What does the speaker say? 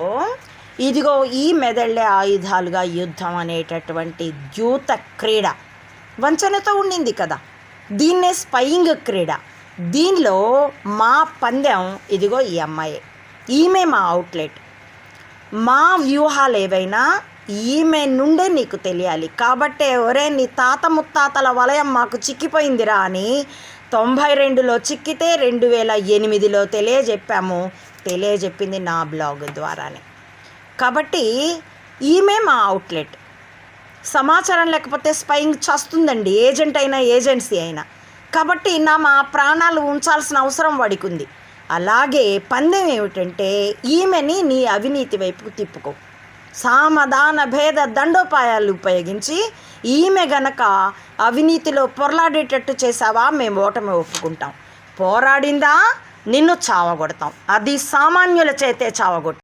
ఓం ఇదిగో ఈ మెదళ్ళే ఆయుధాలుగా యుద్ధం అనేటటువంటి ద్యూత క్రీడ వంచనతో ఉండింది కదా. దీన్నే స్పయింగ్ క్రీడ. దీనిలో మా పందెం ఇదిగో ఈ అమ్మాయి, ఈమె మా అవుట్లెట్. మా వ్యూహాలు ఏవైనా ఈమె నుండే నీకు తెలియాలి. కాబట్టే ఒరే నీ తాత ముత్తాతల వలయం మాకు చిక్కిపోయిందిరా అని 92లో చిక్కితే 2008లో తెలియజెప్పింది నా బ్లాగ్ ద్వారానే. కాబట్టి ఈమె మా అవుట్లెట్. సమాచారం లేకపోతే స్పయింగ్ చేస్తుందండి, ఏజెంట్ అయినా ఏజెన్సీ అయినా. కాబట్టి మా ప్రాణాలు ఉంచాల్సిన అవసరం వాడికి ఉంది. అలాగే పందెం ఏమిటంటే ఈమెని నీ అవినీతి వైపుకు తిప్పుకో. సామధాన భేద దండోపాయాలు ఉపయోగించి ఈమె గనక అవినీతిలో పొరలాడేటట్టు చేసావా, మేము ఓటమి ఒప్పుకుంటాం. పోరాడిందా నిన్ను చావగొడతాం. అది సామాన్యుల చేతే చావగొట్టు.